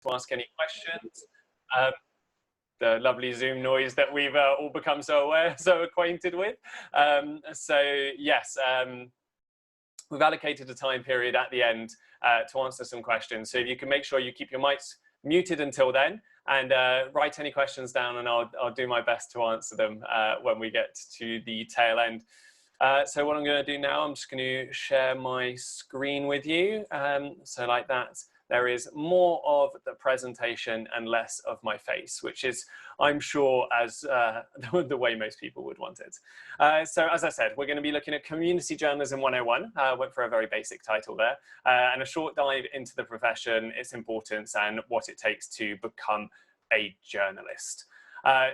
to ask any questions. The lovely Zoom noise that we've all become so acquainted with. So yes, we've allocated a time period at the end to answer some questions. So if you can make sure you keep your mics muted until then, and write any questions down, and I'll do my best to answer them when we get to the tail end. So what I'm going to do now, I'm just going to share my screen with you. So like that, there is more of the presentation and less of my face, which is, I'm sure, as the way most people would want it. So as I said, we're going to be looking at Community Journalism 101. Went for a very basic title there, and a short dive into the profession, its importance, and what it takes to become a journalist.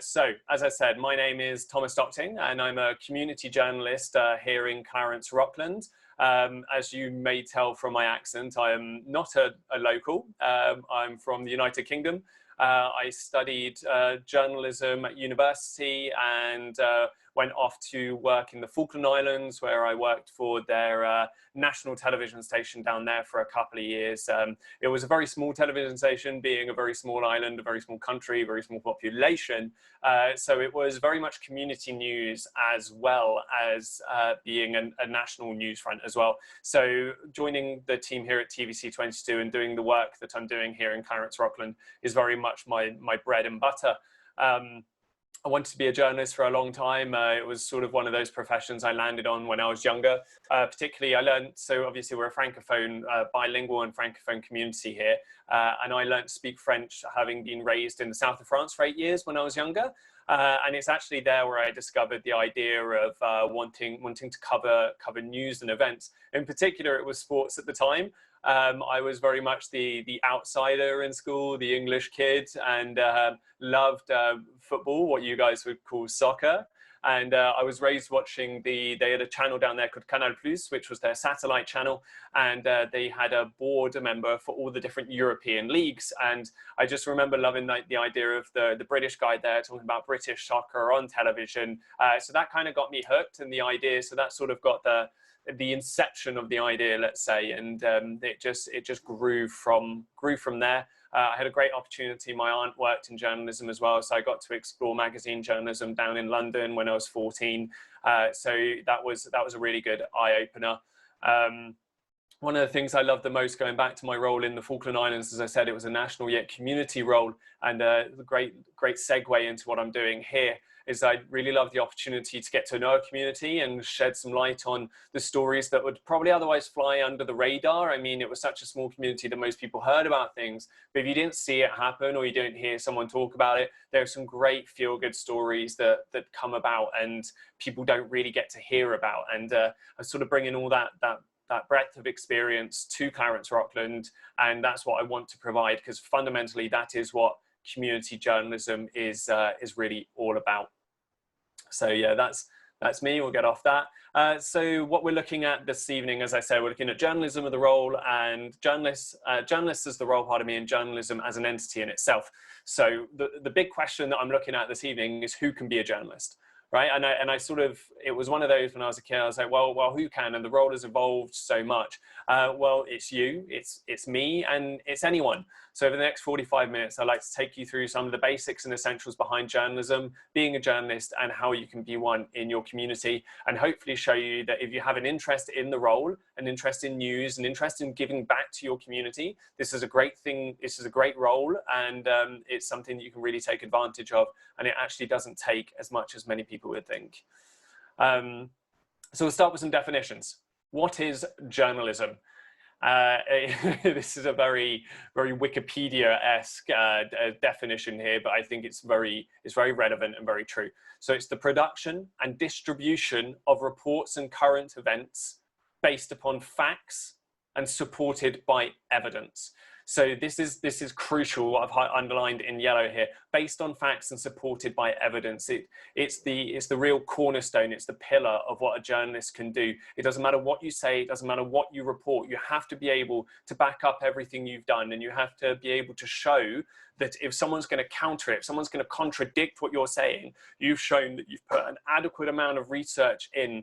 So, as I said, my name is Thomas Stockting, and I'm a community journalist here in Clarence, Rockland. As you may tell from my accent, I am not a local. I'm from the United Kingdom. I studied journalism at university and went off to work in the Falkland Islands, where I worked for their national television station down there for a couple of years. It was a very small television station, being a very small island, a very small country, very small population. So it was very much community news as well as being a national news front as well. So joining the team here at TVC22 and doing the work that I'm doing here in Clarence, Rockland is very much my bread and butter. I wanted to be a journalist for a long time. It was sort of one of those professions I landed on when I was younger. Particularly, I learned, so obviously we're a francophone, bilingual and francophone community here. And I learned to speak French, having been raised in the south of France for 8 years when I was younger. And it's actually there where I discovered the idea of wanting to cover news and events. In particular, it was sports at the time. I was very much the outsider in school, the English kid, and loved football, what you guys would call soccer. And I was raised watching they had a channel down there called Canal Plus, which was their satellite channel. And they had a board member for all the different European leagues. And I just remember loving the idea of the British guy there talking about British soccer on television. So that kind of got me hooked, and the idea, so that sort of got the inception of the idea, let's say, and it just grew from there. I had a great opportunity. My aunt worked in journalism as well, so I got to explore magazine journalism down in London when I was 14. So that was a really good eye-opener. One of the things I loved the most, going back to my role in the Falkland Islands, as I said, it was a national yet community role, and the great segue into what I'm doing here is I really love the opportunity to get to know a community and shed some light on the stories that would probably otherwise fly under the radar. I mean, it was such a small community that most people heard about things, but if you didn't see it happen or you don't hear someone talk about it, there are some great feel-good stories that come about and people don't really get to hear about. And I sort of bring in all that breadth of experience to Clarence, Rockland, and that's what I want to provide, because fundamentally that is what community journalism is really all about. So yeah, that's me. We'll get off that. So what we're looking at this evening, as I said, we're looking at journalism as the role, and journalists as the role, pardon me, and journalism as an entity in itself. So the big question that I'm looking at this evening is who can be a journalist? Right, and I sort of, it was one of those when I was a kid. I was like, well, who can? And the role has evolved so much. Well, it's you, it's me, and it's anyone. So over the next 45 minutes, I'd like to take you through some of the basics and essentials behind journalism, being a journalist, and how you can be one in your community, and hopefully show you that if you have an interest in the role, an interest in news, an interest in giving back to your community, this is a great thing. This is a great role, and it's something that you can really take advantage of, and it actually doesn't take as much as many people would think. So we'll start with some definitions. What is journalism? This is a very Wikipedia-esque definition here, but I think it's very relevant and very true. So it's the production and distribution of reports and current events based upon facts and supported by evidence. So this is crucial, what I've underlined in yellow here, based on facts and supported by evidence. It's the real cornerstone, it's the pillar of what a journalist can do. It doesn't matter what you say, it doesn't matter what you report, you have to be able to back up everything you've done, and you have to be able to show that if someone's going to counter it, if someone's going to contradict what you're saying, you've shown that you've put an adequate amount of research in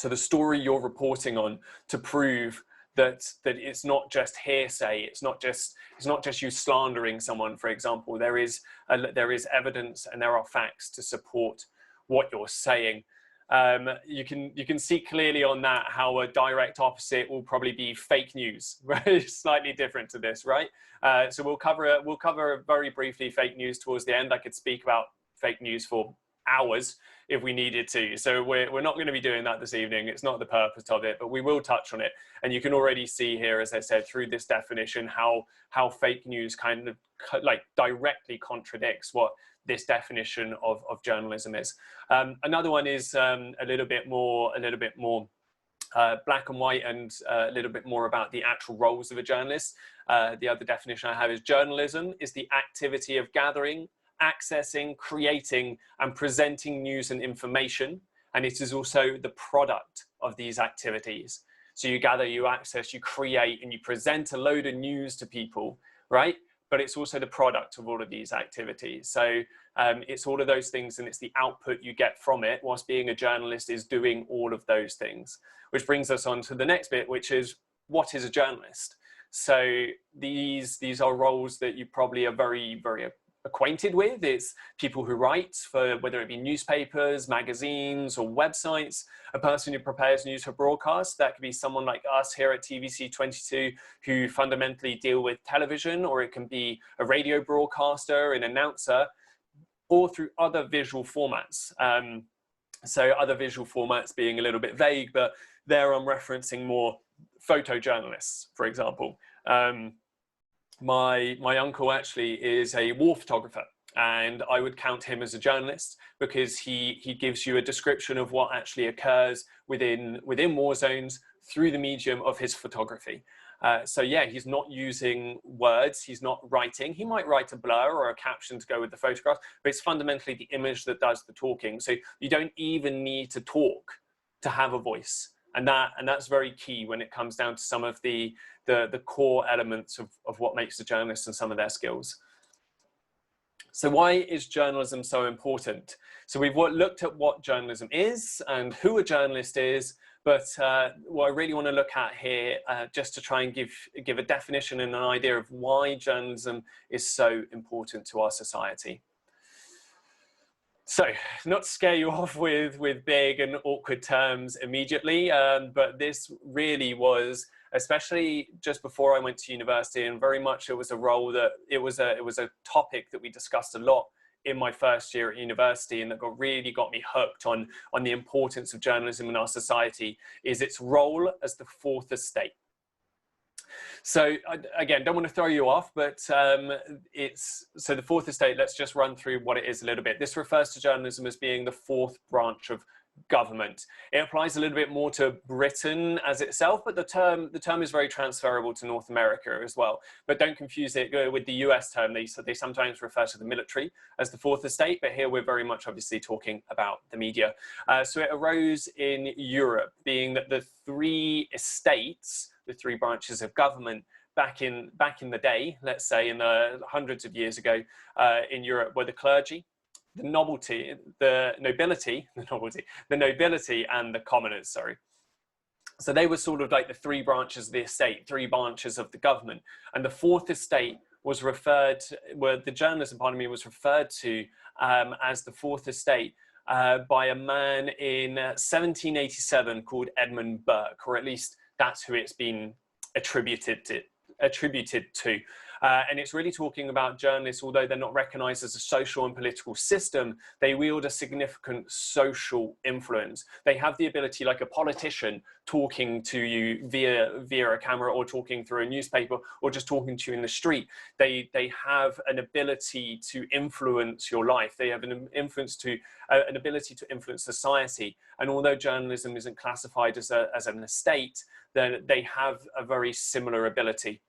to the story you're reporting on to prove that it's not just hearsay. It's not just you slandering someone, for example. There is evidence and there are facts to support what you're saying. You can see clearly on that how a direct opposite will probably be fake news, right? Slightly different to this, right? So we'll cover very briefly fake news towards the end. I could speak about fake news for hours if we needed to. So we're not going to be doing that this evening. It's not the purpose of it, but we will touch on it. And you can already see here, as I said, through this definition, how fake news kind of like directly contradicts what this definition of journalism is. Another one is a little bit more black and white, and a little bit more about the actual roles of a journalist. The other definition I have is journalism is the activity of gathering, accessing, creating, and presenting news and information. And it is also the product of these activities. So you gather, you access, you create, and you present a load of news to people, right? But it's also the product of all of these activities. So it's all of those things, and it's the output you get from it, whilst being a journalist is doing all of those things. Which brings us on to the next bit, which is, what is a journalist? So these are roles that you probably are very, very acquainted with. It's people who write for, whether it be newspapers, magazines, or websites, a person who prepares news for broadcast. That could be someone like us here at TVC22 who fundamentally deal with television, or it can be a radio broadcaster, an announcer, or through other visual formats. So other visual formats being a little bit vague, but there I'm referencing more photojournalists, for example. My uncle actually is a war photographer, and I would count him as a journalist because he gives you a description of what actually occurs within war zones through the medium of his photography. So yeah, he's not using words, he's not writing. He might write a blur or a caption to go with the photograph, but it's fundamentally the image that does the talking. So you don't even need to talk to have a voice. And that's very key when it comes down to some of the core elements of what makes a journalist and some of their skills. So why is journalism so important? So we've looked at what journalism is and who a journalist is, but what I really want to look at here, just to try and give a definition and an idea of why journalism is so important to our society. So, not to scare you off with big and awkward terms immediately, but this really was, especially just before I went to university, and very much it was a role that, it was a topic that we discussed a lot in my first year at university, and that really got me hooked on the importance of journalism in our society, is its role as the fourth estate. So again, don't want to throw you off, but so the fourth estate, let's just run through what it is a little bit. This refers to journalism as being the fourth branch of government. It applies a little bit more to Britain as itself, but the term is very transferable to North America as well. But don't confuse it with the US term. They sometimes refer to the military as the fourth estate, but here we're very much obviously talking about the media. So it arose in Europe, being that the three estates, the three branches of government back in the day, let's say in the hundreds of years ago, in Europe, were the clergy, the nobility, and the commoners, sorry. So they were sort of like the three branches of the estate, three branches of the government. And the fourth estate was referred, the journalism, was referred to as the fourth estate by a man in 1787 called Edmund Burke, or at least that's who it's been attributed to. And it's really talking about journalists, although they're not recognized as a social and political system, they wield a significant social influence. They have the ability, like a politician talking to you via a camera, or talking through a newspaper, or just talking to you in the street. They have an ability to influence your life. They have an ability to influence society. And although journalism isn't classified as an estate, then they have a very similar ability.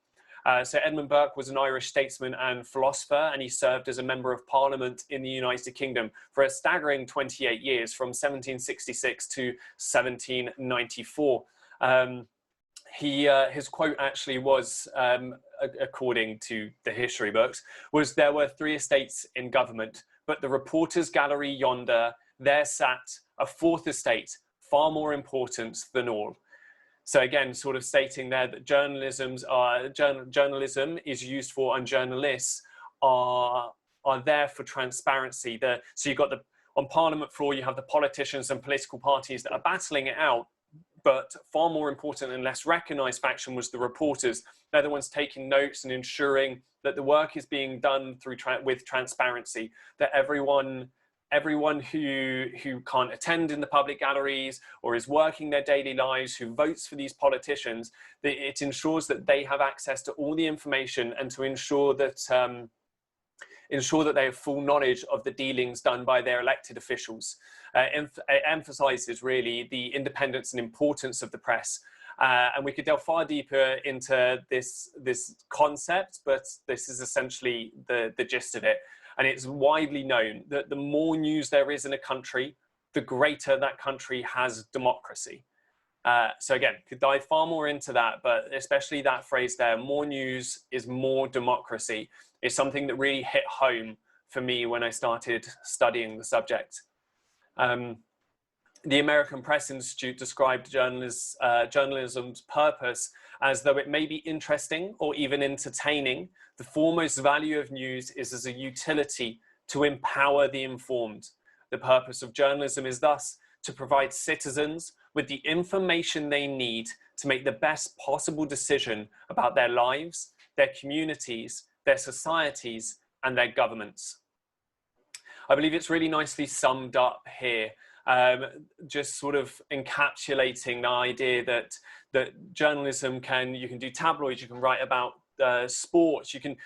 So Edmund Burke was an Irish statesman and philosopher, and he served as a member of Parliament in the United Kingdom for a staggering 28 years, from 1766 to 1794. His quote actually was, according to the history books, was, "There were three estates in government, but the reporters' gallery yonder, there sat a fourth estate, far more important than all." So again, sort of stating there that journalism is used for, and journalists are there for transparency. So you've got on Parliament floor, you have the politicians and political parties that are battling it out. But far more important and less recognised faction was the reporters. They're the ones taking notes and ensuring that the work is being done with transparency, that everyone who can't attend in the public galleries or is working their daily lives, who votes for these politicians, that it ensures that they have access to all the information, and to ensure that they have full knowledge of the dealings done by their elected officials. It emphasises really the independence and importance of the press. And we could delve far deeper into this concept, but this is essentially the gist of it. And it's widely known that the more news there is in a country, the greater that country has democracy. So again, could dive far more into that, but especially that phrase there, more news is more democracy, is something that really hit home for me when I started studying the subject. The American Press Institute described journalism's purpose as though it may be interesting or even entertaining, the foremost value of news is as a utility to empower the informed. The purpose of journalism is thus to provide citizens with the information they need to make the best possible decision about their lives, their communities, their societies, and their governments. I believe it's really nicely summed up here, just sort of encapsulating the idea that journalism you can do tabloids, you can write about sports, you can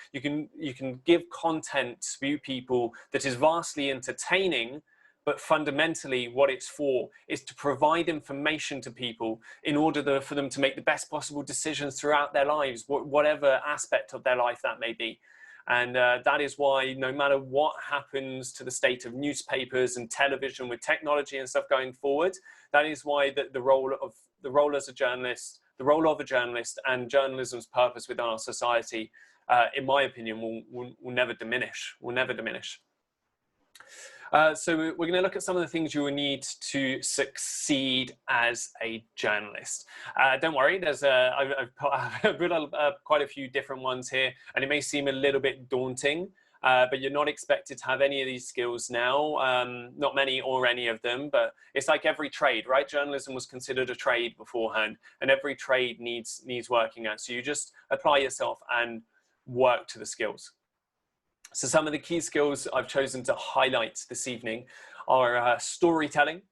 give content to people that is vastly entertaining, but fundamentally what it's for is to provide information to people in order for them to make the best possible decisions throughout their lives, whatever aspect of their life that may be. And that is why no matter what happens to the state of newspapers and television with technology and stuff going forward, that is why the role of a journalist and journalism's purpose within our society, in my opinion, will never diminish, So we're going to look at some of the things you will need to succeed as a journalist. Don't worry, I've put quite a few different ones here, and it may seem a little bit daunting, but you're not expected to have any of these skills now, not many or any of them, but it's like every trade, right? Journalism was considered a trade beforehand, and every trade needs working at. So you just apply yourself and work to the skills. So some of the key skills I've chosen to highlight this evening are storytelling,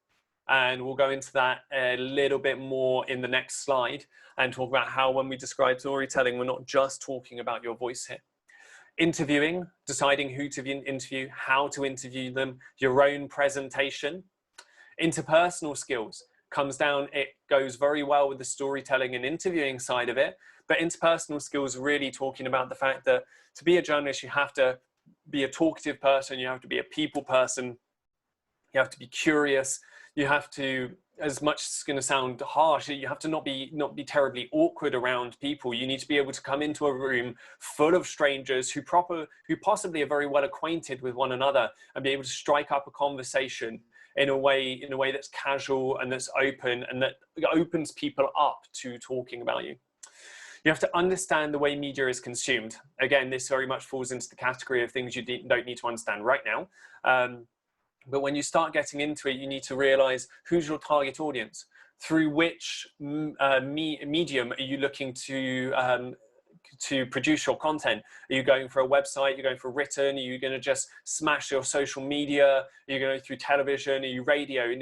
and we'll go into that a little bit more in the next slide and talk about how when we describe storytelling, we're not just talking about your voice here. Interviewing, deciding who to interview, how to interview them, your own presentation. Interpersonal skills it goes very well with the storytelling and interviewing side of it, but interpersonal skills really talking about the fact that to be a journalist, you have to be a talkative person, you have to be a people person, you have to be curious, you have to, as much as it's going to sound harsh, you have to not be terribly awkward around people. You need to be able to come into a room full of strangers who possibly are very well acquainted with one another, and be able to strike up a conversation in a way that's casual and that's open, and that opens people up to talking about you. You have to understand the way media is consumed. Again, this very much falls into the category of things you don't need to understand right now. But when you start getting into it, you need to realize who's your target audience. Through which medium are you looking to produce your content? Are you going for a website? Are you going for written? Are you going to just smash your social media? Are you going through television? Are you radio?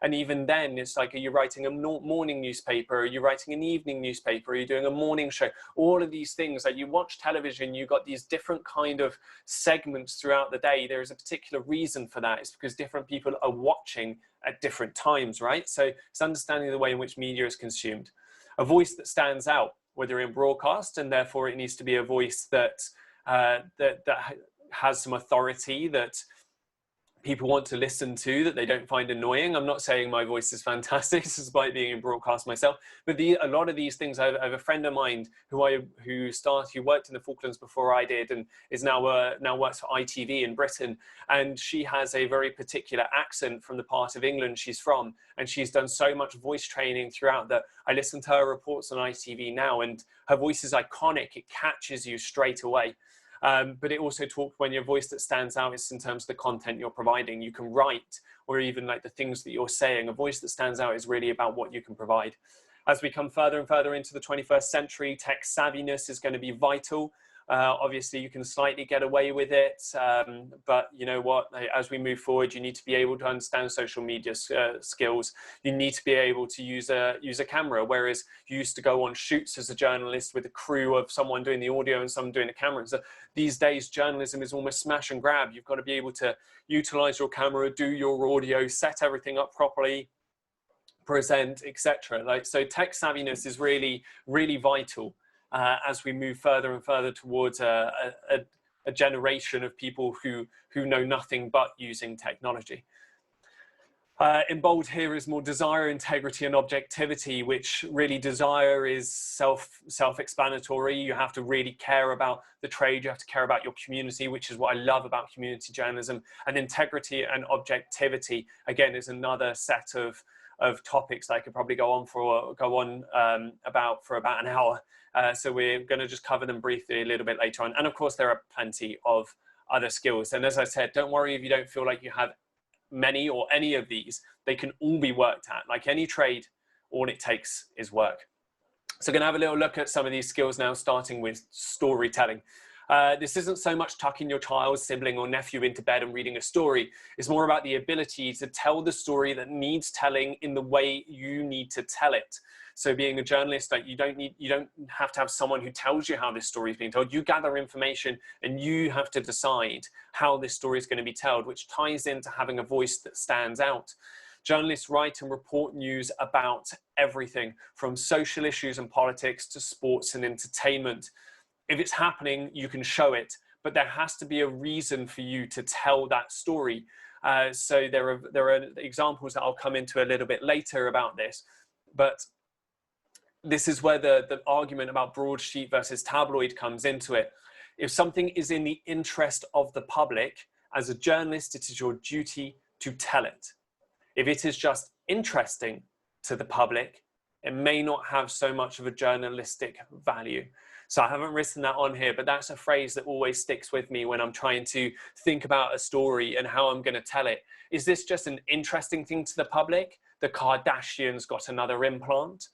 And even then, it's like, are you writing a morning newspaper? Are you writing an evening newspaper? Are you doing a morning show? All of these things, like you watch television, you've got these different kind of segments throughout the day. There is a particular reason for that. It's because different people are watching at different times, right? So it's understanding the way in which media is consumed. A voice that stands out, whether in broadcast, and therefore it needs to be a voice that has some authority, that people want to listen to that they don't find annoying. I'm not saying my voice is fantastic despite being in broadcast myself, but a lot of these things, I have a friend of mine who worked in the Falklands before I did, and is now works for ITV in Britain, and she has a very particular accent from the part of England she's from, and she's done so much voice training throughout that I listen to her reports on ITV now, and her voice is iconic. It catches you straight away. But it also talks when your voice that stands out is in terms of the content you're providing. You can write, or even like the things that you're saying. A voice that stands out is really about what you can provide. As we come further and further into the 21st century, tech savviness is going to be vital. Obviously, you can slightly get away with it, but you know what? As we move forward, you need to be able to understand social media skills. You need to be able to use a camera, whereas you used to go on shoots as a journalist with a crew of someone doing the audio and someone doing the camera. So these days, journalism is almost smash and grab. You've got to be able to utilize your camera, do your audio, set everything up properly, present, etc. So tech savviness is really, really vital. As we move further and further towards a generation of people who know nothing but using technology. In bold here is more desire, integrity, and objectivity, which really desire is self-explanatory. You have to really care about the trade. You have to care about your community, which is what I love about community journalism. And integrity and objectivity, again, is another set of topics that I could probably go on about for about an hour. So we're going to just cover them briefly a little bit later on. And of course, there are plenty of other skills. And as I said, don't worry if you don't feel like you have many or any of these. They can all be worked at. Like any trade, all it takes is work. So we're going to have a little look at some of these skills now, starting with storytelling. This isn't so much tucking your child, sibling, or nephew into bed and reading a story. It's more about the ability to tell the story that needs telling in the way you need to tell it. So being a journalist, like you don't have to have someone who tells you how this story is being told. You gather information and you have to decide how this story is going to be told, which ties into having a voice that stands out. Journalists write and report news about everything from social issues and politics to sports and entertainment. If it's happening, you can show it, but there has to be a reason for you to tell that story. So there are examples that I'll come into a little bit later about this, but this is where the argument about broadsheet versus tabloid comes into it. If something is in the interest of the public, as a journalist, it is your duty to tell it. If it is just interesting to the public, it may not have so much of a journalistic value. So I haven't written that on here, but that's a phrase that always sticks with me when I'm trying to think about a story and how I'm going to tell it. Is this just an interesting thing to the public? The Kardashians got another implant?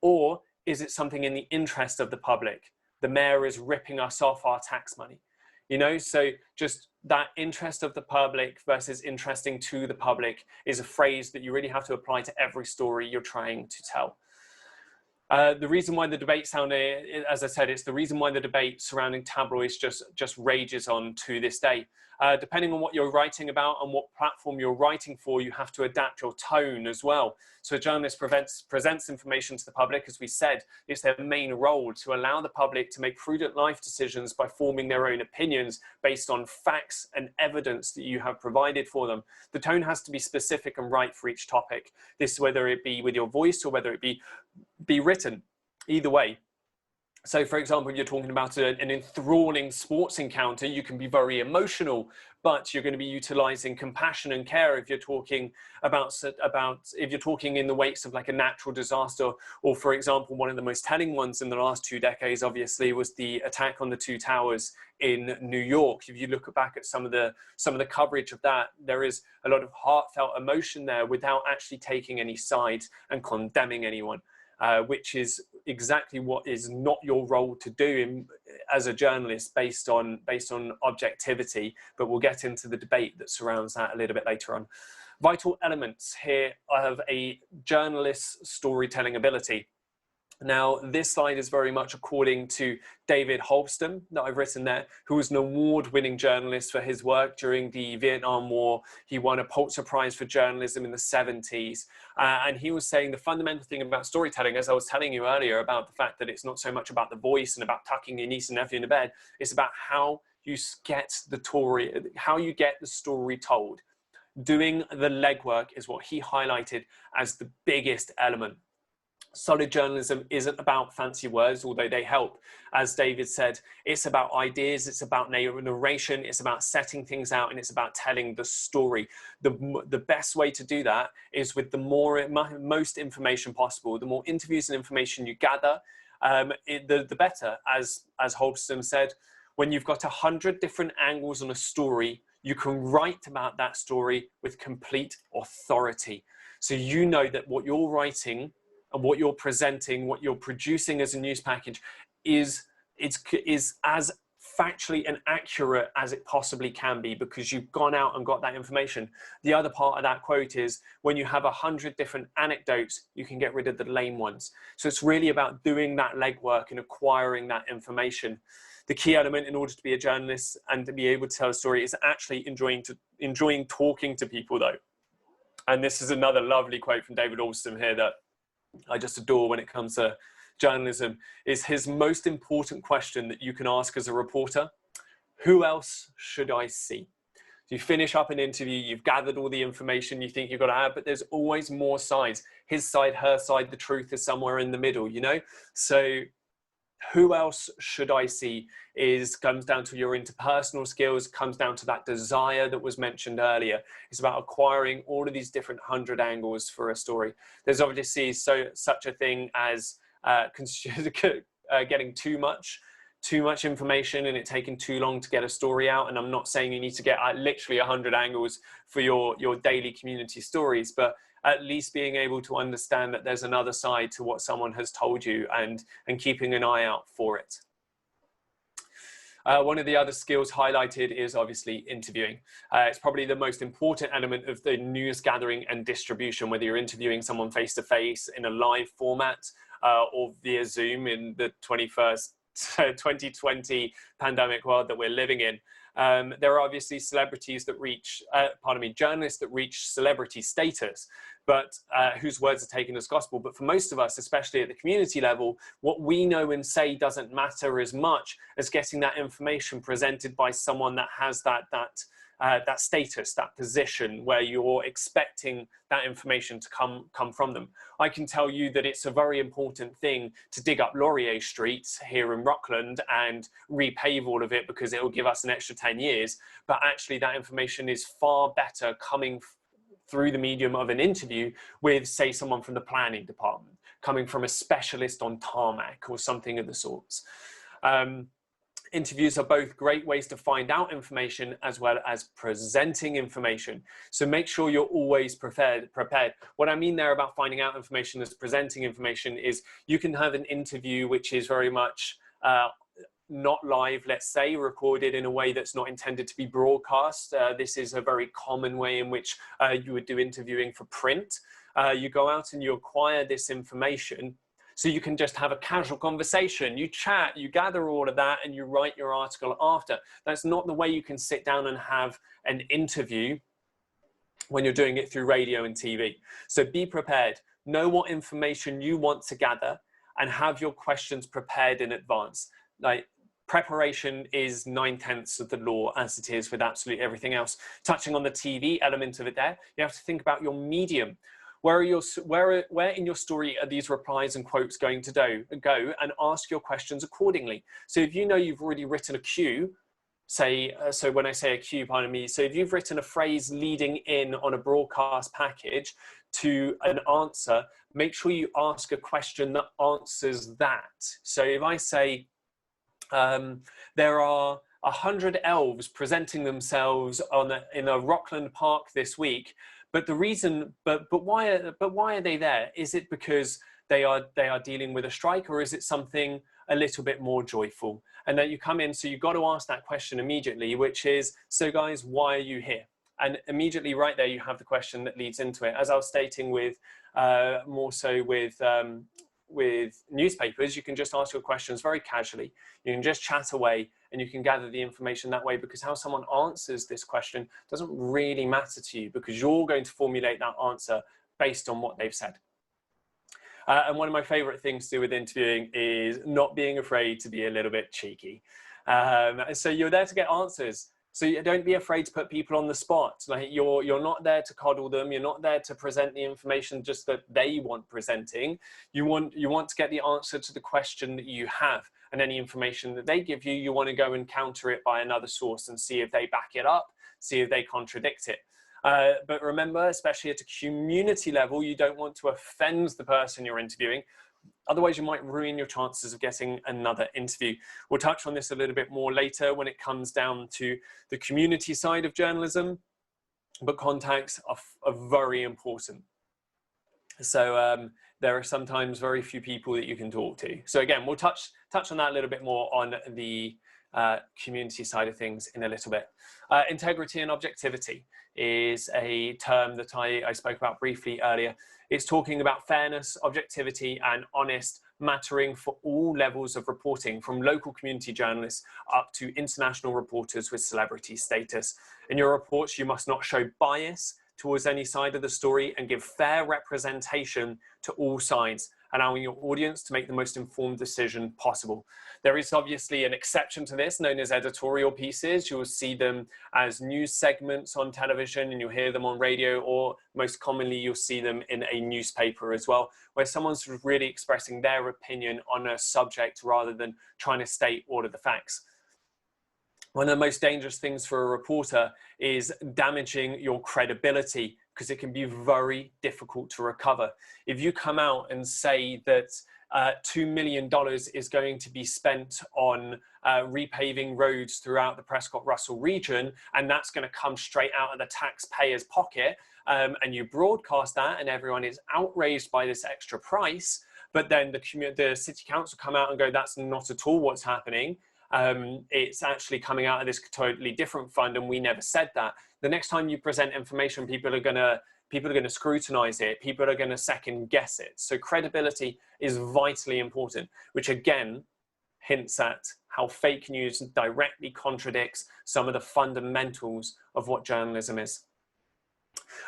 Or is it something in the interest of the public? The mayor is ripping us off our tax money. You know, so just that interest of the public versus interesting to the public is a phrase that you really have to apply to every story you're trying to tell. The reason why the debate as I said, it's the reason why the debate surrounding tabloids just rages on to this day. Depending on what you're writing about and what platform you're writing for, you have to adapt your tone as well. So a journalist presents information to the public. As we said, it's their main role to allow the public to make prudent life decisions by forming their own opinions based on facts and evidence that you have provided for them. The tone has to be specific and right for each topic. This, whether it be with your voice or whether it be written, either way. So for example, if you're talking about an enthralling sports encounter, you can be very emotional, but you're going to be utilizing compassion and care if you're talking if you're talking in the wakes of like a natural disaster, or for example, one of the most telling ones in the last 2 decades, obviously, was the attack on the 2 towers in New York. If you look back at some of the coverage of that, there is a lot of heartfelt emotion there without actually taking any sides and condemning anyone. Which is exactly what is not your role to do as a journalist based on objectivity, but we'll get into the debate that surrounds that a little bit later on. Vital elements here of a journalist's storytelling ability. Now, this slide is very much according to David Holston that I've written there, who was an award-winning journalist for his work during the Vietnam War. He won a Pulitzer Prize for journalism in the 70s. And he was saying the fundamental thing about storytelling, as I was telling you earlier, about the fact that it's not so much about the voice and about tucking your niece and nephew into bed, it's about how you get the story told. Doing the legwork is what he highlighted as the biggest element. Solid journalism isn't about fancy words, although they help. As David said, it's about ideas, it's about narration, it's about setting things out, and it's about telling the story. The best way to do that is with the most information possible. The more interviews and information you gather, the better. As Holston said, when you've got 100 different angles on a story, you can write about that story with complete authority. So you know that what you're writing and what you're presenting, what you're producing as a news package is as factually and accurate as it possibly can be, because you've gone out and got that information. The other part of that quote is, when you have 100 different anecdotes, you can get rid of the lame ones. So it's really about doing that legwork and acquiring that information. The key element in order to be a journalist and to be able to tell a story is actually enjoying talking to people, though. And this is another lovely quote from David Alston here that I just adore when it comes to journalism. Is his most important question that you can ask as a reporter: who else should I see? You finish up an interview, you've gathered all the information you think you've got to have, but there's always more sides. His side, her side, the truth is somewhere in the middle, you know? So who else should I see comes down to your interpersonal skills, comes down to that desire that was mentioned earlier. It's about acquiring all of these different 100 angles for a story. There's obviously such a thing as getting too much information and it taking too long to get a story out. And I'm not saying you need to get literally 100 angles for your daily community stories, but at least being able to understand that there's another side to what someone has told you, and keeping an eye out for it. One of the other skills highlighted is obviously interviewing. It's probably the most important element of the news gathering and distribution, whether you're interviewing someone face-to-face in a live format or via Zoom in the 2020 pandemic world that we're living in. There are obviously celebrities that reach, journalists that reach celebrity status, but whose words are taken as gospel. But for most of us, especially at the community level, what we know and say doesn't matter as much as getting that information presented by someone that has that status, that position where you're expecting that information to come from them. I can tell you that it's a very important thing to dig up Laurier Street here in Rockland and repave all of it because it will give us an extra 10 years. But actually that information is far better coming through the medium of an interview with, say, someone from the planning department, coming from a specialist on tarmac or something of the sorts. Interviews are both great ways to find out information as well as presenting information. So make sure you're always prepared. What I mean there about finding out information as presenting information is you can have an interview which is very much not live, let's say, recorded in a way that's not intended to be broadcast. This is a very common way in which you would do interviewing for print. You go out and you acquire this information so you can just have a casual conversation. You chat, you gather all of that, and you write your article after. That's not the way you can sit down and have an interview when you're doing it through radio and TV. So be prepared. Know what information you want to gather and have your questions prepared in advance. Like, preparation is 9/10 of the law, as it is with absolutely everything else. Touching on the TV element of it there, you have to think about your medium. Where in your story are these replies and quotes going to go, and ask your questions accordingly. So if you know you've already written a cue, say, so when I say a cue, pardon me, so if you've written a phrase leading in on a broadcast package to an answer, make sure you ask a question that answers that. So if I say, there are 100 elves presenting themselves in a Rockland park this week, but the reason, but why are they there? Is it because they are dealing with a strike, or is it something a little bit more joyful? And then you come in, so you've got to ask that question immediately, which is, so guys, why are you here? And immediately right there, you have the question that leads into it. As I was stating with, more so with newspapers, you can just ask your questions very casually. You can just chat away and you can gather the information that way, because how someone answers this question doesn't really matter to you, because you're going to formulate that answer based on what they've said. And one of my favorite things to do with interviewing is not being afraid to be a little bit cheeky. So you're there to get answers. So you don't be afraid to put people on the spot. Like you're not there to coddle them. You're not there to present the information just that they want presenting. You want to get the answer to the question that you have, and any information that they give you, you want to go and counter it by another source and see if they back it up, see if they contradict it. But remember, especially at a community level, you don't want to offend the person you're interviewing. Otherwise, you might ruin your chances of getting another interview. We'll touch on this a little bit more later when it comes down to the community side of journalism, but contacts are very important. So there are sometimes very few people that you can talk to. So again, we'll touch on that a little bit more on the community side of things in a little bit. Integrity and objectivity is a term that I spoke about briefly earlier. It's talking about fairness, objectivity, and honest mattering for all levels of reporting, from local community journalists up to international reporters with celebrity status. In your reports, you must not show bias towards any side of the story and give fair representation to all sides, allowing your audience to make the most informed decision possible. There is obviously an exception to this, known as editorial pieces. You'll see them as news segments on television, and you'll hear them on radio, or most commonly you'll see them in a newspaper as well, where someone's really expressing their opinion on a subject rather than trying to state all of the facts. One of the most dangerous things for a reporter is damaging your credibility, because it can be very difficult to recover. If you come out and say that $2 million is going to be spent on repaving roads throughout the Prescott-Russell region, and that's going to come straight out of the taxpayer's pocket, and you broadcast that and everyone is outraged by this extra price, but then the city council come out and go, that's not at all what's happening. It's actually coming out of this totally different fund, and we never said that. The next time you present information, people are gonna scrutinize it. People are gonna second guess it. So credibility is vitally important, which again hints at how fake news directly contradicts some of the fundamentals of what journalism is.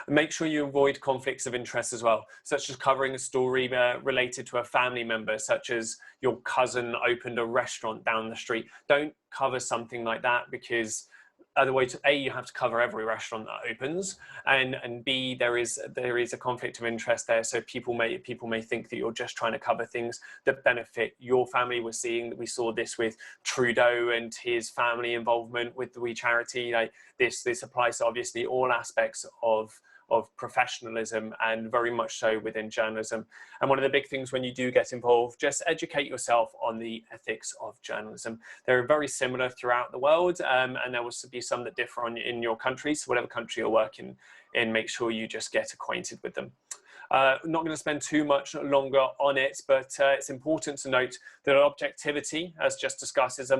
Make sure you avoid conflicts of interest as well, such as covering a story related to a family member, such as your cousin opened a restaurant down the street. Don't cover something like that, because otherwise, A, you have to cover every restaurant that opens, and B, there is a conflict of interest there. So people may think that you're just trying to cover things that benefit your family. We saw this with Trudeau and his family involvement with the We Charity. Like this applies to obviously all aspects of professionalism, and very much so within journalism. And one of the big things when you do get involved, just educate yourself on the ethics of journalism. They're very similar throughout the world, and there will be some that differ in your country. So whatever country you're working in, make sure you just get acquainted with them. Not going to spend too much longer on it, but it's important to note that objectivity, as just discussed, is a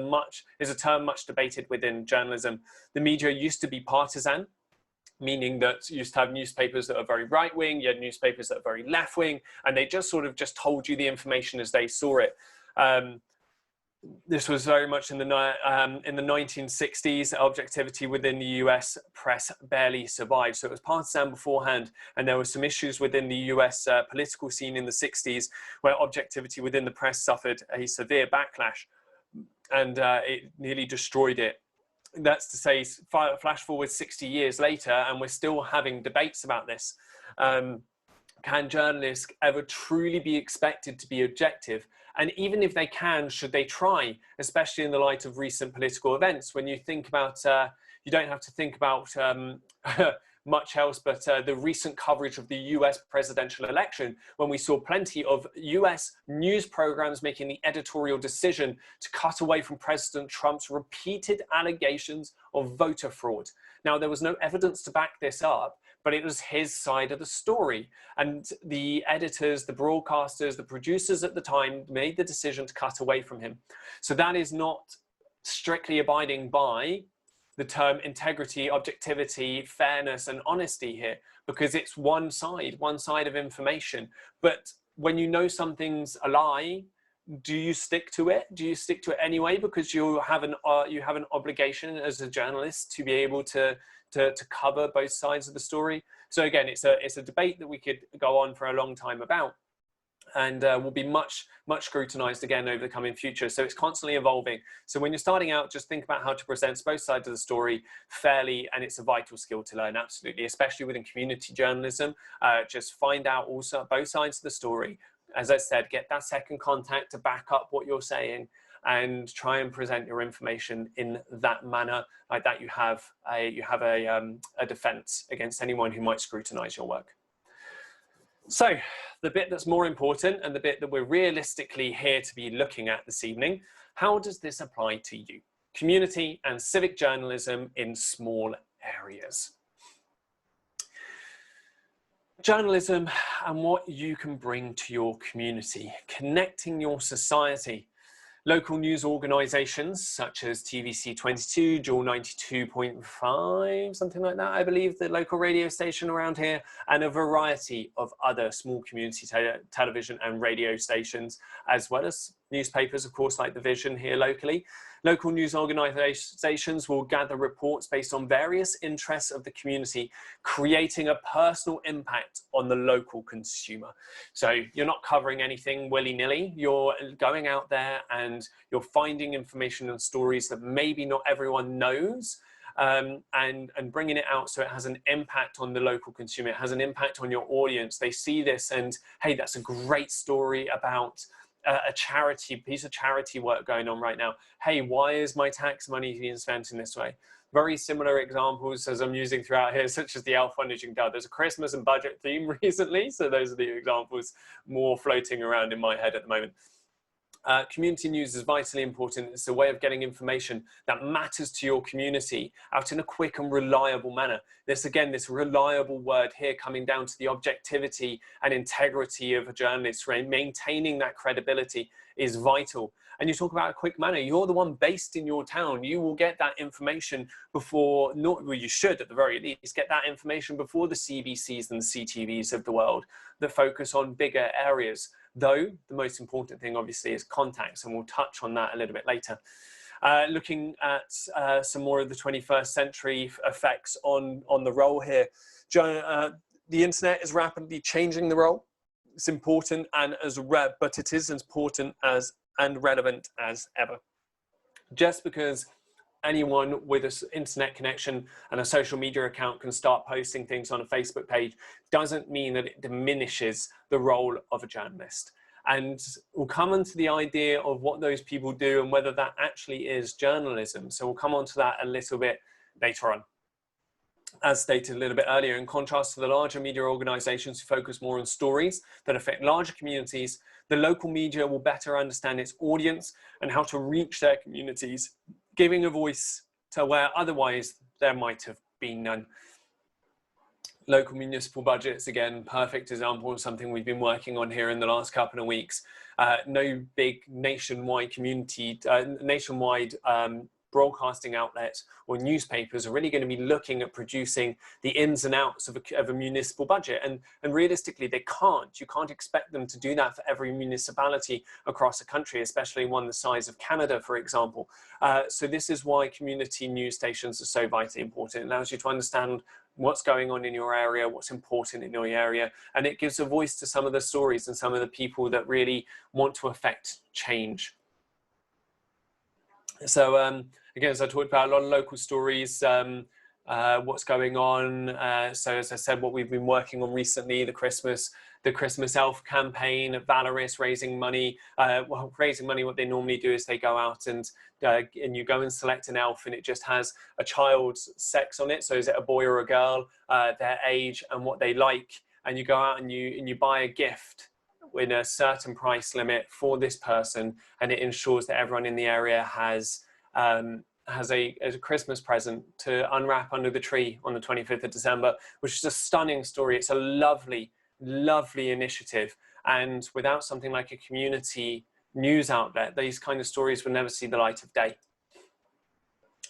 term much debated within journalism. The media used to be partisan, meaning that you used to have newspapers that are very right-wing, you had newspapers that are very left-wing, and they just sort of just told you the information as they saw it. This was very much in the 1960s. Objectivity within the US press barely survived. So it was partisan beforehand, and there were some issues within the US political scene in the 60s where objectivity within the press suffered a severe backlash, and it nearly destroyed it. That's to say, flash forward 60 years later, and we're still having debates about this. Can journalists ever truly be expected to be objective? And even if they can, should they try, especially in the light of recent political events? When you think about, you don't have to think about much else, but the recent coverage of the US presidential election, when we saw plenty of US news programs making the editorial decision to cut away from President Trump's repeated allegations of voter fraud. Now, there was no evidence to back this up, but it was his side of the story. And the editors, the broadcasters, the producers at the time made the decision to cut away from him. So that is not strictly abiding by the term integrity, objectivity, fairness, and honesty here, because it's one side of information. But when you know something's a lie, do you stick to it? Do you stick to it anyway because you have an obligation as a journalist to be able to cover both sides of the story? So again, it's a debate that we could go on for a long time about. and will be much scrutinized again over the coming future. So it's constantly evolving. So when you're starting out, just think about how to present both sides of the story fairly, and it's a vital skill to learn, absolutely, especially within community journalism. Just find out also both sides of the story. As I said, get that second contact to back up what you're saying, and try and present your information in that manner, like that you have a defense against anyone who might scrutinize your work. So the bit that's more important, and the bit that we're realistically here to be looking at this evening, how does this apply to you? Community and civic journalism in small areas. Journalism and what you can bring to your community, connecting your society. Local news organisations such as TVC22, Journal 92.5, something like that, I believe, the local radio station around here, and a variety of other small community television and radio stations, as well as newspapers, of course, like The Vision here locally. Local news organisations will gather reports based on various interests of the community, creating a personal impact on the local consumer. So you're not covering anything willy-nilly, you're going out there and you're finding information and stories that maybe not everyone knows, and bringing it out so it has an impact on the local consumer, it has an impact on your audience. They see this and, hey, that's a great story about a piece of charity work going on right now. Hey, why is my tax money being spent in this way? Very similar examples as I'm using throughout here, such as the Elf Fund, as you can tell. There's a Christmas and budget theme recently, so those are the examples more floating around in my head at the moment. Community news is vitally important. It's a way of getting information that matters to your community out in a quick and reliable manner. This, again, this reliable word here coming down to the objectivity and integrity of a journalist, right? Maintaining that credibility is vital. And you talk about a quick manner. You're the one based in your town. You will get that information before, well, you should at the very least, get that information before the CBCs and the CTVs of the world that focus on bigger areas. Though the most important thing obviously is contacts, and we'll touch on that a little bit later. Looking at some more of the 21st century effects on the role here. The internet is rapidly changing the role. It's important but it is as important and relevant as ever. Just because anyone with an internet connection and a social media account can start posting things on a Facebook page doesn't mean that it diminishes the role of a journalist. And we'll come on to the idea of what those people do and whether that actually is journalism. So we'll come on to that a little bit later on. As stated a little bit earlier, in contrast to the larger media organisations who focus more on stories that affect larger communities, the local media will better understand its audience and how to reach their communities, giving a voice to where otherwise there might have been none. Local municipal budgets, again, perfect example of something we've been working on here in the last couple of weeks. No big nationwide broadcasting outlets or newspapers are really going to be looking at producing the ins and outs of a municipal budget. And realistically, they can't. You can't expect them to do that for every municipality across a country, especially one the size of Canada, for example. So this is why community news stations are so vitally important. It allows you to understand what's going on in your area, what's important in your area, and it gives a voice to some of the stories and some of the people that really want to affect change. So again, as I talked about, a lot of local stories, what's going on. So as I said, what we've been working on recently, the Christmas Elf campaign, Valoris raising money. Raising money, what they normally do is they go out and you go and select an elf, and it just has a child's sex on it. So is it a boy or a girl, their age and what they like, and you go out and you buy a gift with a certain price limit for this person, and it ensures that everyone in the area has a Christmas present to unwrap under the tree on the 25th of December, which is a stunning story. It's a lovely, lovely initiative. And without something like a community news outlet, these kind of stories will never see the light of day.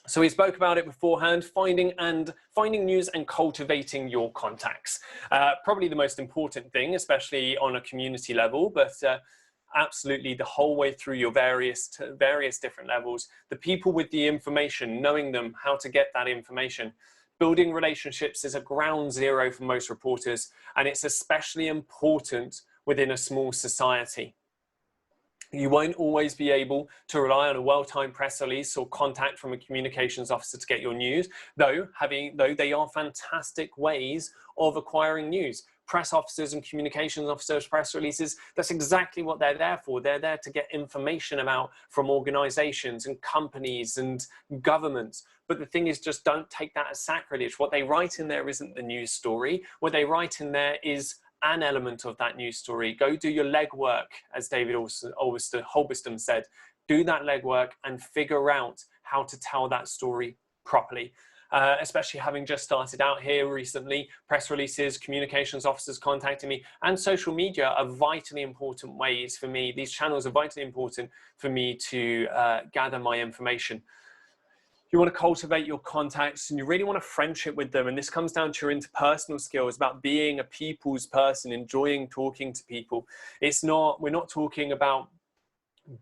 So we spoke about it beforehand, finding news and cultivating your contacts. Probably the most important thing, especially on a community level, but absolutely the whole way through your various different levels. The people with the information, knowing them, how to get that information. Building relationships is a ground zero for most reporters, and it's especially important within a small society. You won't always be able to rely on a well-timed press release or contact from a communications officer to get your news, though they are fantastic ways of acquiring news. Press officers and communications officers, press releases, that's exactly what they're there for. They're there to get information from organizations and companies and governments. But the thing is, just don't take that as sacrilege. What they write in there isn't the news story. What they write in there is an element of that news story. Go do your legwork, as David Holberston said. Do that legwork and figure out how to tell that story properly. Especially having just started out here recently, press releases, communications officers contacting me, and social media are vitally important ways for me. These channels are vitally important for me to gather my information. You want to cultivate your contacts and you really want a friendship with them. And this comes down to your interpersonal skills, about being a people's person, enjoying talking to people. We're not talking about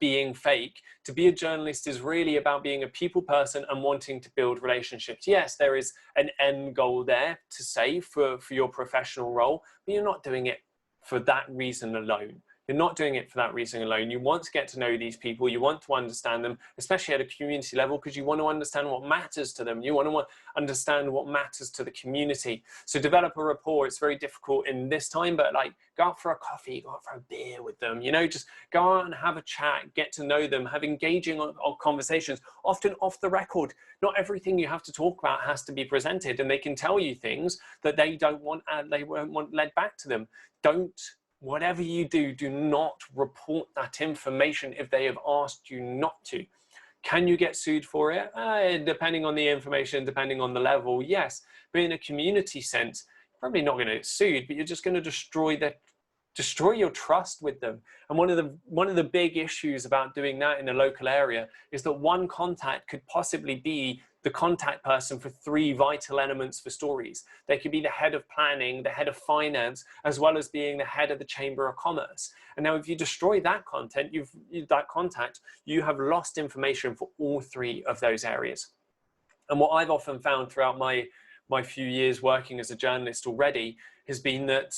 being fake. To be a journalist is really about being a people person and wanting to build relationships. Yes, there is an end goal there to say for your professional role, but you're not doing it for that reason alone. You're not doing it for that reason alone. You want to get to know these people. You want to understand them, especially at a community level, because you want to understand what matters to them. You want to understand what matters to the community. So develop a rapport. It's very difficult in this time, but like go out for a coffee, go out for a beer with them, you know, just go out and have a chat, get to know them, have engaging conversations, often off the record. Not everything you have to talk about has to be presented, and they can tell you things that they won't want led back to them. Whatever you do, do not report that information if they have asked you not to. Can you get sued for it? Depending on the information, depending on the level, yes. But in a community sense, you're probably not going to get sued, but you're just going to destroy your trust with them. And one of the big issues about doing that in a local area is that one contact could possibly be the contact person for 3 vital elements for stories. They could be the head of planning, the head of finance, as well as being the head of the Chamber of Commerce. And now if you destroy that contact, you have lost information for all 3 of those areas. And what I've often found throughout my few years working as a journalist already has been that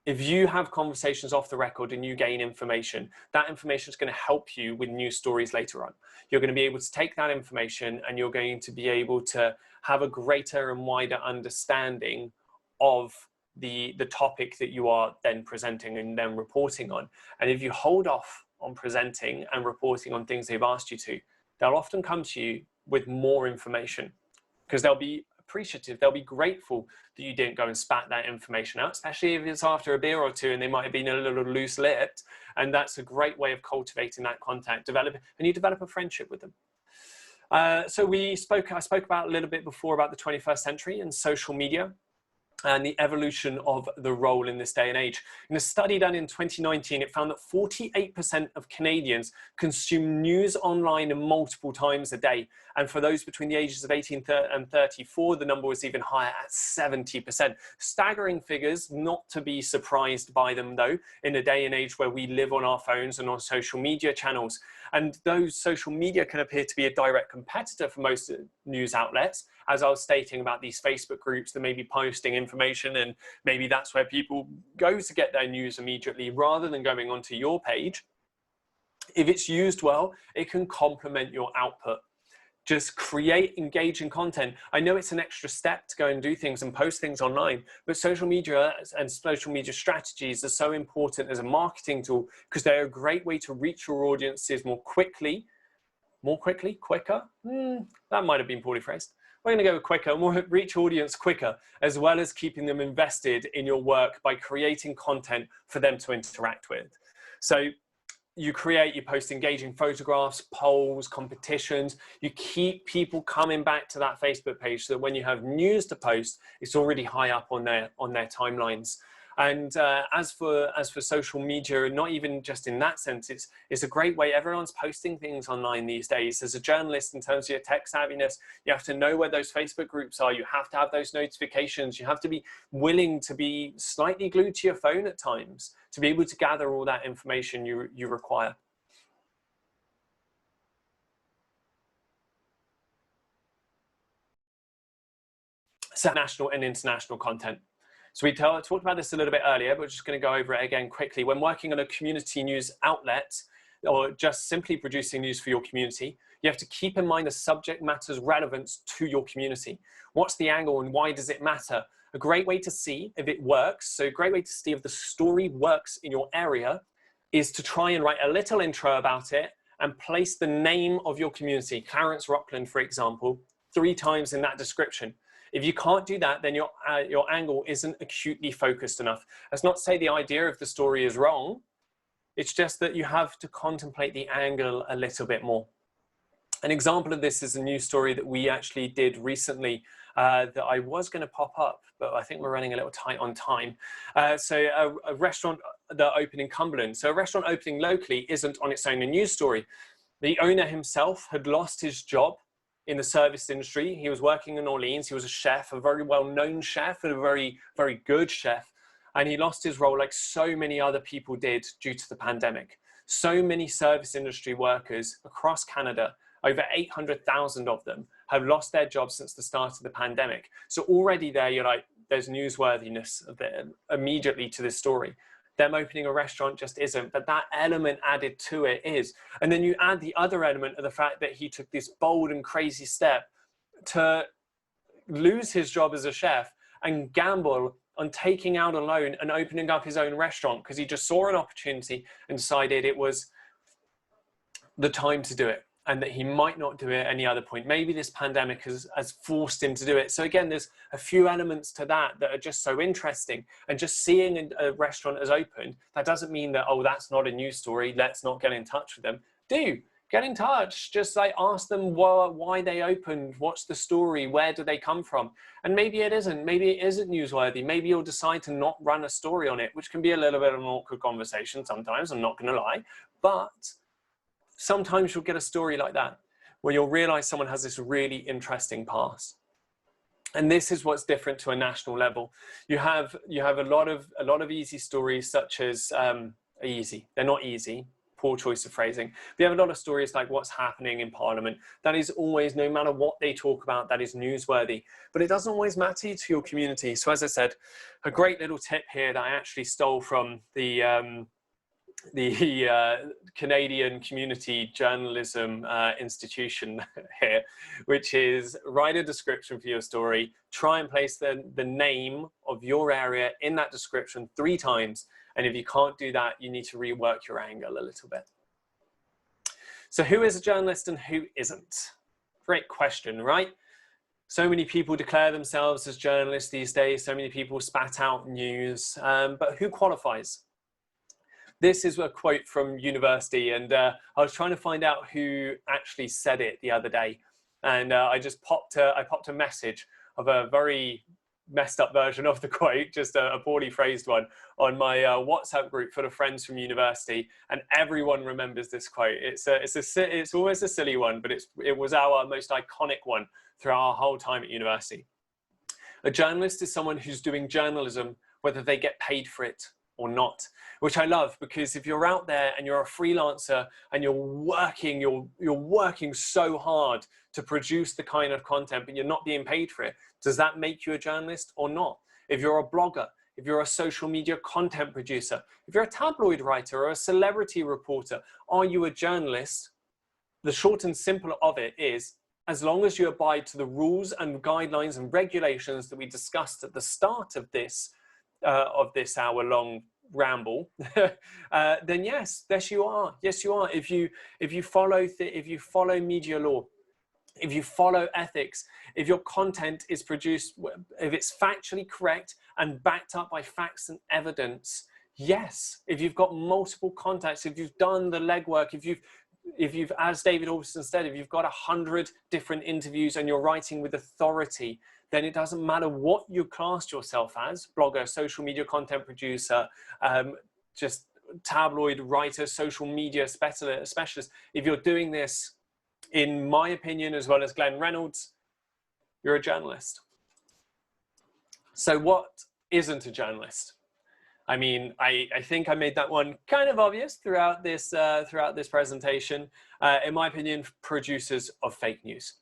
if you have conversations off the record and you gain information, that information is going to help you with news stories later on. You're going to be able to take that information and you're going to be able to have a greater and wider understanding of the topic that you are then presenting and then reporting on. And if you hold off on presenting and reporting on things they've asked you to, they'll often come to you with more information because they'll be appreciative, they'll be grateful that you didn't go and spat that information out, especially if it's after a beer or two and they might have been a little loose-lipped. And that's a great way of cultivating that contact, and you develop a friendship with them. So I spoke about a little bit before about the 21st century and social media and the evolution of the role in this day and age. In a study done in 2019, it found that 48% of Canadians consume news online multiple times a day. And for those between the ages of 18 and 34, the number was even higher at 70%. Staggering figures, not to be surprised by them though, in a day and age where we live on our phones and on social media channels. And those social media can appear to be a direct competitor for most news outlets, as I was stating about these Facebook groups that may be posting information, and maybe that's where people go to get their news immediately rather than going onto your page. If it's used well, it can complement your output. Just create engaging content. I know it's an extra step to go and do things and post things online, but social media and social media strategies are so important as a marketing tool because they're a great way to reach your audiences quicker? That might have been poorly phrased. We're going to go quicker, reach audience quicker, as well as keeping them invested in your work by creating content for them to interact with. So you post engaging photographs, polls, competitions. You keep people coming back to that Facebook page so that when you have news to post, it's already high up on their timelines. And as for social media, not even just in that sense, it's a great way. Everyone's posting things online these days. As a journalist, in terms of your tech savviness, you have to know where those Facebook groups are. You have to have those notifications. You have to be willing to be slightly glued to your phone at times to be able to gather all that information you require. So national and international content. So we talked about this a little bit earlier, but we're just going to go over it again quickly. When working on a community news outlet, or just simply producing news for your community, you have to keep in mind the subject matter's relevance to your community. What's the angle and why does it matter? A great way to see if it works, so a great way to see if the story works in your area, is to try and write a little intro about it and place the name of your community, Clarence Rockland, for example, 3 times in that description. If you can't do that, then your angle isn't acutely focused enough. That's not to say the idea of the story is wrong. It's just that you have to contemplate the angle a little bit more. An example of this is a news story that we actually did recently that I was going to pop up, but I think we're running a little tight on time. So a restaurant that opened in Cumberland. So a restaurant opening locally isn't on its own a news story. The owner himself had lost his job in the service industry. He was working in Orleans. He was a chef, a very well-known chef and a very, very good chef. And he lost his role like so many other people did due to the pandemic. So many service industry workers across Canada, over 800,000 of them, have lost their jobs since the start of the pandemic. So already there, you're like, there's newsworthiness immediately to this story. Them opening a restaurant just isn't, but that element added to it is. And then you add the other element of the fact that he took this bold and crazy step to lose his job as a chef and gamble on taking out a loan and opening up his own restaurant because he just saw an opportunity and decided it was the time to do it, and that he might not do it at any other point. Maybe this pandemic has forced him to do it. So again, there's a few elements to that are just so interesting. And just seeing a restaurant as opened, that doesn't mean that, oh, that's not a news story, let's not get in touch with them. Do get in touch, just like ask them why they opened, what's the story, where do they come from? And maybe it isn't newsworthy. Maybe you'll decide to not run a story on it, which can be a little bit of an awkward conversation sometimes, I'm not gonna lie, but sometimes you'll get a story like that where you'll realize someone has this really interesting past. And this is what's different to a national level. You have a lot of easy stories, such as easy. They're not easy, poor choice of phrasing. But you have a lot of stories like what's happening in Parliament. That is always, no matter what they talk about, that is newsworthy. But it doesn't always matter to your community. So as I said, a great little tip here that I actually stole from the Canadian Community Journalism Institution here, which is write a description for your story, try and place the name of your area in that description 3 times. And if you can't do that, you need to rework your angle a little bit. So who is a journalist and who isn't? Great question, right? So many people declare themselves as journalists these days. So many people spat out news, but who qualifies? This is a quote from university, and I was trying to find out who actually said it the other day. And I popped a message of a very messed up version of the quote, just a poorly phrased one, on my WhatsApp group full of friends from university, and everyone remembers this quote. It's always a silly one, but it was our most iconic one throughout our whole time at university. A journalist is someone who's doing journalism whether they get paid for it or not, which I love, because if you're out there and you're a freelancer and you're working so hard to produce the kind of content, but you're not being paid for it, does that make you a journalist or not? If you're a blogger, if you're a social media content producer, if you're a tabloid writer or a celebrity reporter, are you a journalist? The short and simple of it is, as long as you abide to the rules and guidelines and regulations that we discussed at the start of this hour-long ramble, then yes you are. Yes, you are. If you follow media law, if you follow ethics, if your content is produced, if it's factually correct and backed up by facts and evidence, yes. If you've got multiple contacts, if you've done the legwork, if you've, as David Alston said, if you've got 100 different interviews and you're writing with authority, then it doesn't matter what you classed yourself as, blogger, social media content producer, just tabloid writer, social media specialist. If you're doing this, in my opinion, as well as Glenn Reynolds, you're a journalist. So what isn't a journalist? I mean, I think I made that one kind of obvious throughout this presentation. In my opinion, producers of fake news.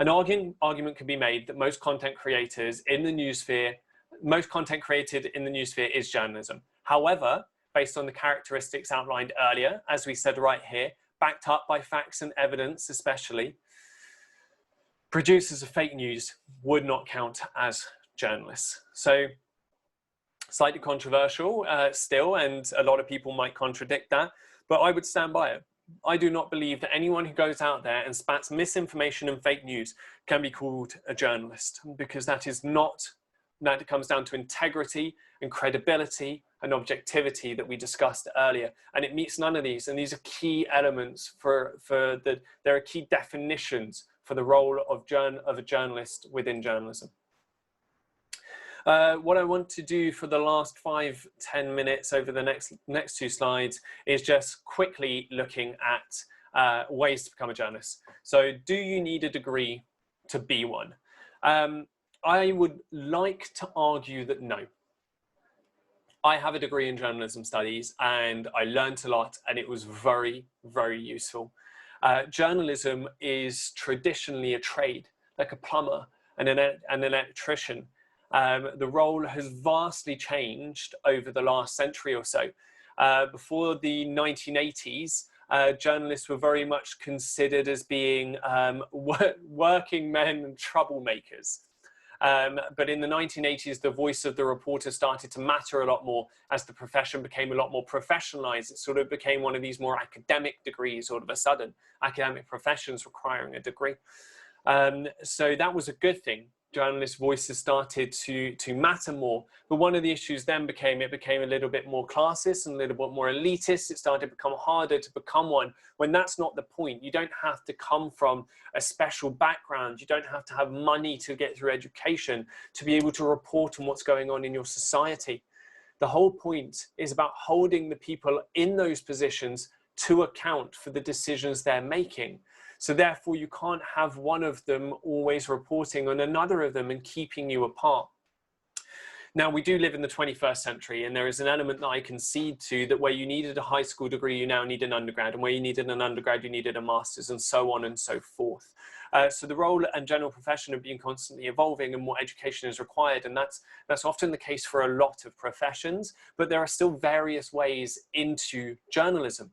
An argument can be made that most content creators in the news sphere most content created in the newsphere is journalism. However, based on the characteristics outlined earlier, as we said right here, backed up by facts and evidence especially, producers of fake news would not count as journalists. So slightly controversial still, and a lot of people might contradict that, but I would stand by it. I do not believe that anyone who goes out there and spats misinformation and fake news can be called a journalist, because that is not, that comes down to integrity and credibility and objectivity that we discussed earlier, and it meets none of these. And these are key elements there are key definitions for the role of a journalist within journalism. What I want to do for the last 5-10 minutes over the next two slides is just quickly looking at ways to become a journalist. So do you need a degree to be one? I would like to argue that no. I have a degree in journalism studies and I learned a lot, and it was very, very useful. Journalism is traditionally a trade, like a plumber and an electrician. The role has vastly changed over the last century or so. Before the 1980s, journalists were very much considered as being working men and troublemakers. But in the 1980s, the voice of the reporter started to matter a lot more as the profession became a lot more professionalized. It sort of became one of these more academic degrees all of a sudden, academic professions requiring a degree. So that was a good thing. Journalist voices started to matter more. But one of the issues then became a little bit more classist and a little bit more elitist. It started to become harder to become one, when that's not the point. You don't have to come from a special background. You don't have to have money to get through education to be able to report on what's going on in your society. The whole point is about holding the people in those positions to account for the decisions they're making. So therefore, you can't have one of them always reporting on another of them and keeping you apart. Now, we do live in the 21st century, and there is an element that I concede to, that where you needed a high school degree, you now need an undergrad, and where you needed an undergrad, you needed a master's, and so on and so forth. So the role and general profession have been constantly evolving, and more education is required, and that's often the case for a lot of professions, but there are still various ways into journalism.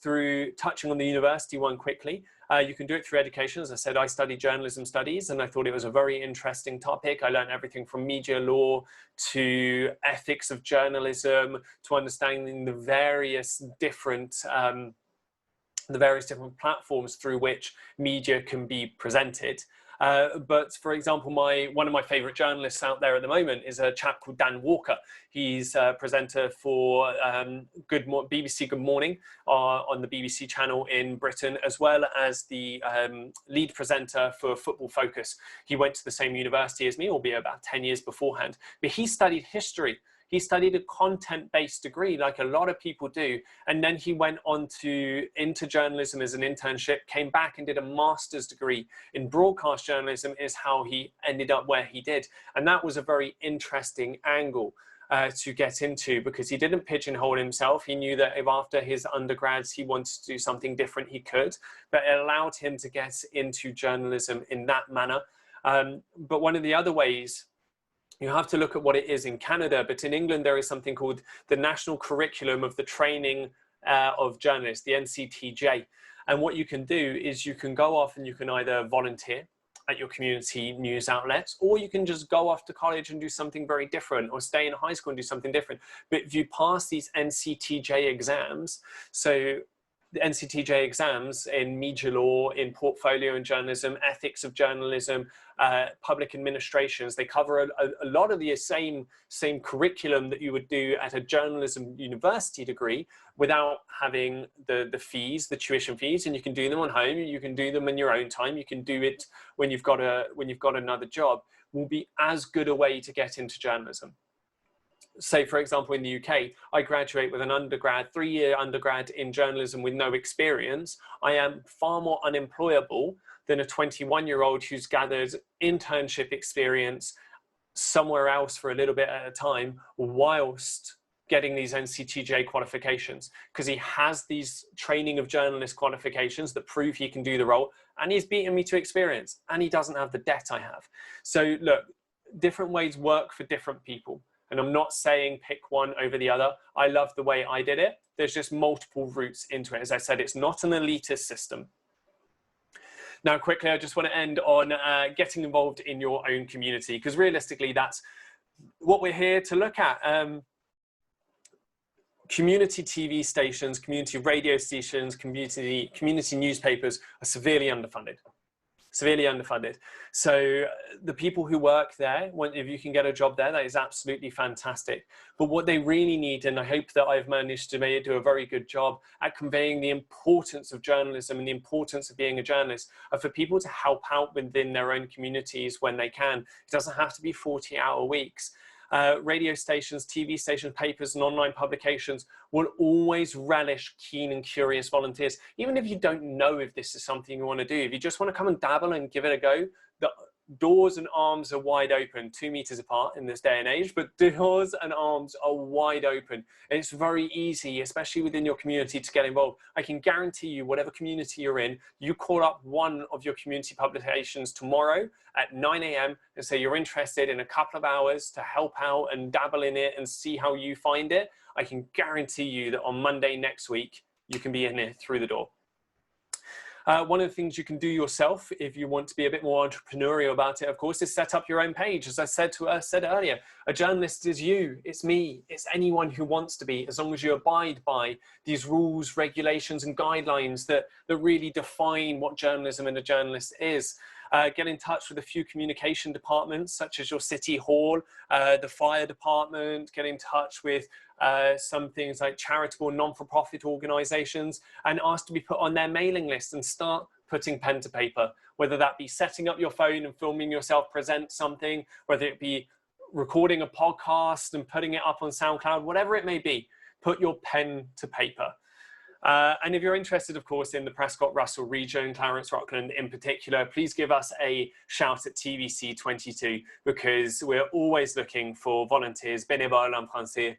Through touching on the university one quickly, you can do it through education. As I said, I studied journalism studies, and I thought it was a very interesting topic. I learned everything from media law to ethics of journalism to understanding the various different platforms through which media can be presented. But for example, one of my favorite journalists out there at the moment is a chap called Dan Walker. He's a presenter for BBC Good Morning on the BBC channel in Britain, as well as the lead presenter for Football Focus. He went to the same university as me, albeit about 10 years beforehand, but he studied history. He studied a content-based degree like a lot of people do, and then he went on into journalism as an internship, came back and did a master's degree in broadcast journalism, is how he ended up where he did. And that was a very interesting angle to get into, because he didn't pigeonhole himself. He knew that if after his undergrads he wanted to do something different, he could, but it allowed him to get into journalism in that manner. But one of the other ways, you have to look at what it is in Canada, but in England there is something called the National Curriculum of the Training of Journalists, the NCTJ. And what you can do is you can go off and you can either volunteer at your community news outlets, or you can just go off to college and do something very different, or stay in high school and do something different. But if you pass these NCTJ exams, so the NCTJ exams in media law, in portfolio and journalism, ethics of journalism, public administrations, they cover a lot of the same curriculum that you would do at a journalism university degree without having the fees, the tuition fees, and you can do them on home, you can do them in your own time, you can do it when you've got another job. Will be as good a way to get into journalism. Say, for example, in the UK, I graduate with an undergrad, 3-year undergrad in journalism with no experience. I am far more unemployable than a 21-year-old who's gathered internship experience somewhere else for a little bit at a time whilst getting these NCTJ qualifications, because he has these training of journalist qualifications that prove he can do the role, and he's beaten me to experience, and he doesn't have the debt I have. So look, different ways work for different people. And I'm not saying pick one over the other. I love the way I did it. There's just multiple routes into it. As I said, it's not an elitist system. Now, quickly, I just want to end on getting involved in your own community, because realistically, that's what we're here to look at. Community TV stations, community radio stations, community newspapers are severely underfunded. So the people who work there, if you can get a job there, that is absolutely fantastic. But what they really need, and I hope that I've managed to do a very good job at conveying the importance of journalism and the importance of being a journalist, are for people to help out within their own communities when they can. It doesn't have to be 40-hour weeks. Radio stations, TV stations, papers, and online publications will always relish keen and curious volunteers. Even if you don't know if this is something you want to do, if you just want to come and dabble and give it a go, the doors and arms are wide open, 2 meters apart in this day and age, but doors and arms are wide open. And it's very easy, especially within your community, to get involved. I can guarantee you, whatever community you're in, you call up one of your community publications tomorrow at 9 AM and say you're interested in a couple of hours to help out and dabble in it and see how you find it. I can guarantee you that on Monday next week, you can be in here through the door. One of the things you can do yourself, if you want to be a bit more entrepreneurial about it, of course, is set up your own page. As I said earlier, a journalist is you, it's me, it's anyone who wants to be, as long as you abide by these rules, regulations, and guidelines that really define what journalism and a journalist is. Get in touch with a few communication departments, such as your city hall, the fire department. Get in touch with some things like charitable non-for-profit organizations, and ask to be put on their mailing list and start putting pen to paper, whether that be setting up your phone and filming yourself present something, whether it be recording a podcast and putting it up on SoundCloud, whatever it may be, put your pen to paper. And if you're interested, of course, in the Prescott-Russell region, Clarence Rockland in particular, please give us a shout at TVC22, because we're always looking for volunteers, bénévoles en français,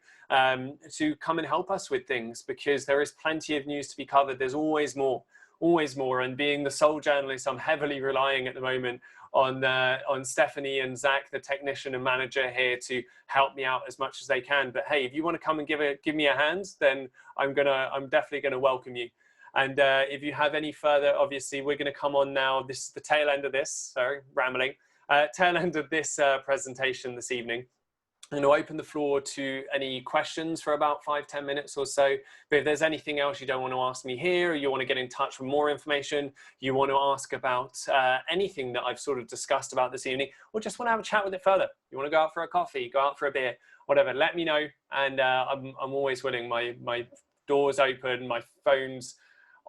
to come and help us with things, because there is plenty of news to be covered. There's always more. And being the sole journalist, I'm heavily relying at the moment on Stephanie and Zach, the technician and manager here, to help me out as much as they can. But hey, if you want to come and give me a hand, then I'm definitely gonna welcome you. And if you have any further, obviously we're gonna come on now. This is the tail end of this. Sorry, rambling. Tail end of this presentation this evening. I'm going to open the floor to any questions for about 5–10 minutes or so. But if there's anything else you don't want to ask me here, or you want to get in touch with more information, you want to ask about anything that I've sort of discussed about this evening, or just want to have a chat with it further, you want to go out for a coffee, go out for a beer, whatever, let me know. And I'm always willing. My door's open, my phone's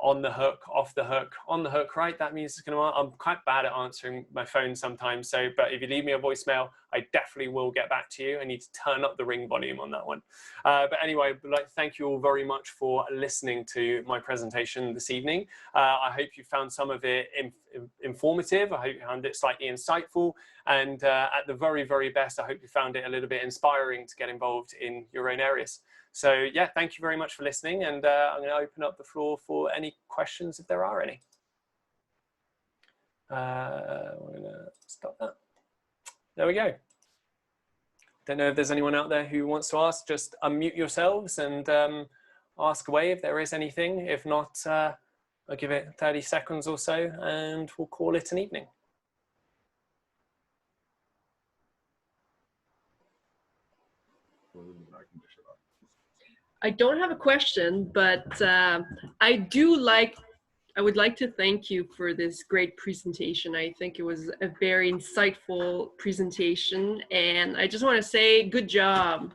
on the hook, off the hook, on the hook, right? That means it's going to, I'm quite bad at answering my phone sometimes. So, but if you leave me a voicemail, I definitely will get back to you. I need to turn up the ring volume on that one. But anyway, I'd like to thank you all very much for listening to my presentation this evening. I hope you found some of it informative. I hope you found it slightly insightful. And at the very, very best, I hope you found it a little bit inspiring to get involved in your own areas. So yeah, thank you very much for listening, and I'm going to open up the floor for any questions if there are any. We're going to stop that. There we go. Don't know if there's anyone out there who wants to ask. Just unmute yourselves and ask away if there is anything. If not, I'll give it 30 seconds or so and we'll call it an evening. I don't have a question, but I would like to thank you for this great presentation. I think it was a very insightful presentation, and I just want to say good job.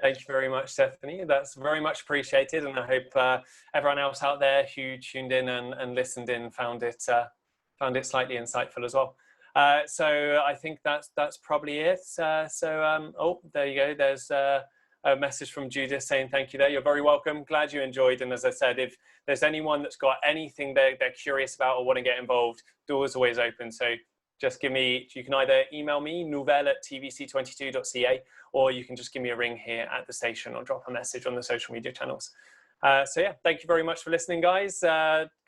Thank you very much, Stephanie. That's very much appreciated, and I hope everyone else out there who tuned in and listened in found it slightly insightful as well. So I think that's probably it. Oh, there you go. There's a message from Judith saying thank you there. You're very welcome. Glad you enjoyed. And as I said, if there's anyone that's got anything they're curious about or want to get involved, door's always open. So just give me, you can either email me, nouvelle@tvc22.ca, or you can just give me a ring here at the station or drop a message on the social media channels. So yeah, thank you very much for listening, guys.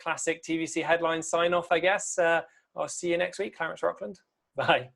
Classic TVC headline sign off, I guess. I'll see you next week, Clarence Rockland. Bye.